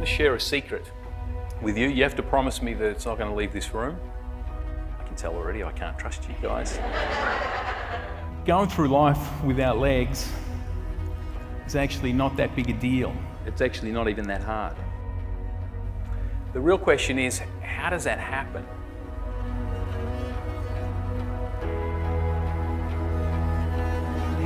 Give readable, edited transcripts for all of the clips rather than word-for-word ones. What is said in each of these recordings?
to share a secret with you. You have to promise me that it's not going to leave this room. I can tell already I can't trust you guys. Going through life without legs is actually not that big a deal. It's actually not even that hard. The real question is, how does that happen?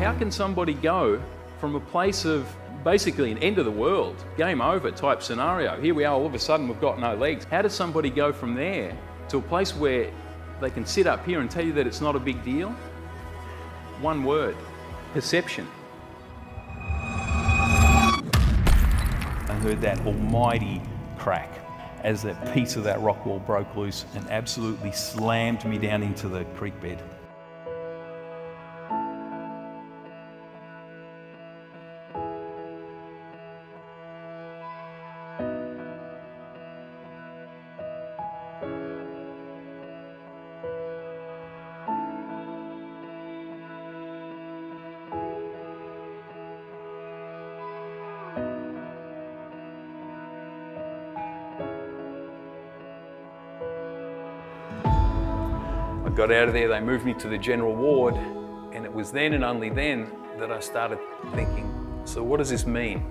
How can somebody go from a place of basically an end of the world, game over type scenario, here we are, all of a sudden we've got no legs. How does somebody go from there to a place where they can sit up here and tell you that it's not a big deal? One word: perception. I heard that almighty crack as that piece of that rock wall broke loose and absolutely slammed me down into the creek bed. I got out of there, they moved me to the general ward, and it was then and only then that I started thinking, so what does this mean?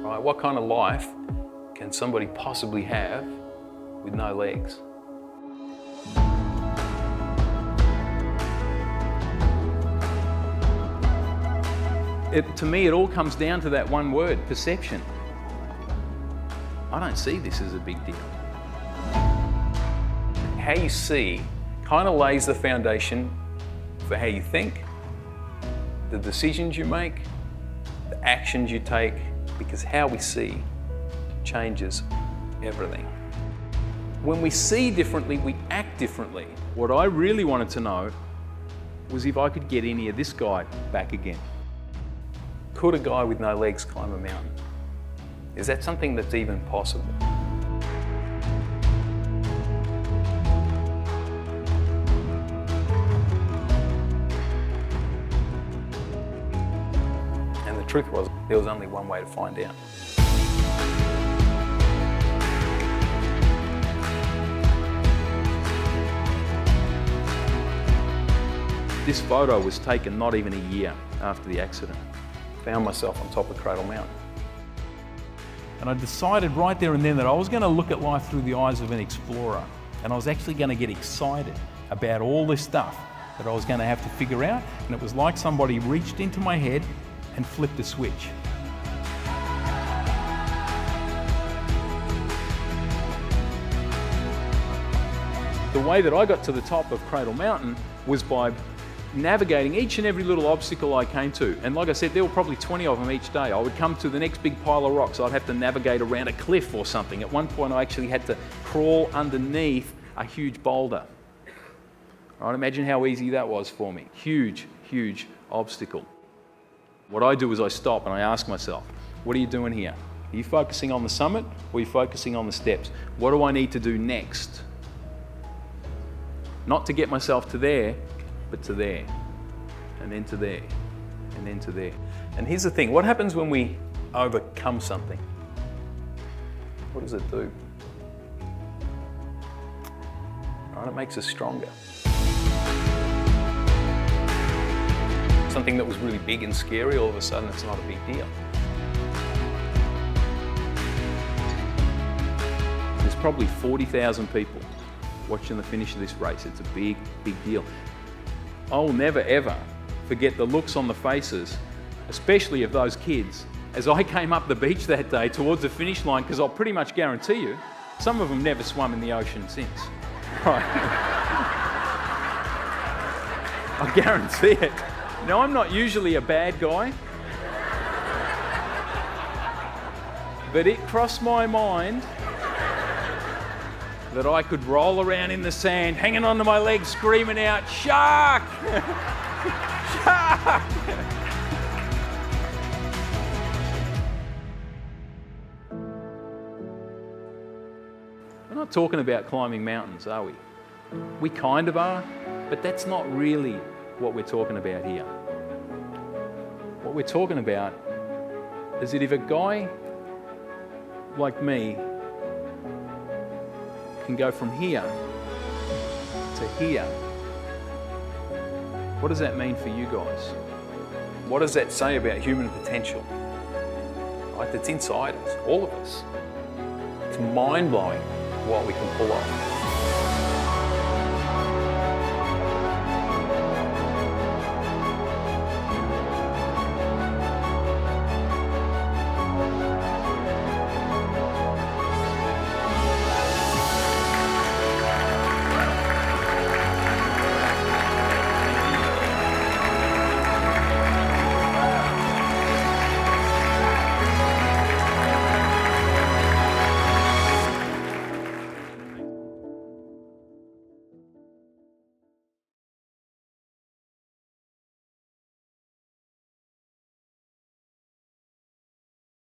Right, what kind of life can somebody possibly have with no legs? To me, it all comes down to that one word: perception. I don't see this as a big deal. How you see kind of lays the foundation for how you think, the decisions you make, the actions you take, because how we see changes everything. When we see differently, we act differently. What I really wanted to know was if I could get any of this guy back again. Could a guy with no legs climb a mountain? Is that something that's even possible? The truth was, there was only one way to find out. This photo was taken not even a year after the accident. Found myself on top of Cradle Mountain. And I decided right there and then that I was going to look at life through the eyes of an explorer, and I was actually going to get excited about all this stuff that I was going to have to figure out, and it was like somebody reached into my head and flipped a switch. The way that I got to the top of Cradle Mountain was by navigating each and every little obstacle I came to. And like I said, there were probably 20 of them each day. I would come to the next big pile of rocks. I'd have to navigate around a cliff or something. At one point, I actually had to crawl underneath a huge boulder. All right, imagine how easy that was for me. Huge, huge obstacle. What I do is I stop and I ask myself, what are you doing here? Are you focusing on the summit or are you focusing on the steps? What do I need to do next? Not to get myself to there, but to there, and then to there, and then to there. And here's the thing, what happens when we overcome something? What does it do? Right, it makes us stronger. Something that was really big and scary, all of a sudden it's not a big deal. There's probably 40,000 people watching the finish of this race. It's a big, big deal. I'll never ever forget the looks on the faces, especially of those kids, as I came up the beach that day towards the finish line, because I'll pretty much guarantee you, some of them never swum in the ocean since. Right. I guarantee it. Now, I'm not usually a bad guy, but it crossed my mind that I could roll around in the sand, hanging onto my legs, screaming out, "Shark! Shark!" We're not talking about climbing mountains, are we? We kind of are, but that's not really what we're talking about here. What we're talking about is that if a guy like me can go from here to here, what does that mean for you guys? What does that say about human potential? Right, that's inside us, all of us. It's mind-blowing what we can pull off.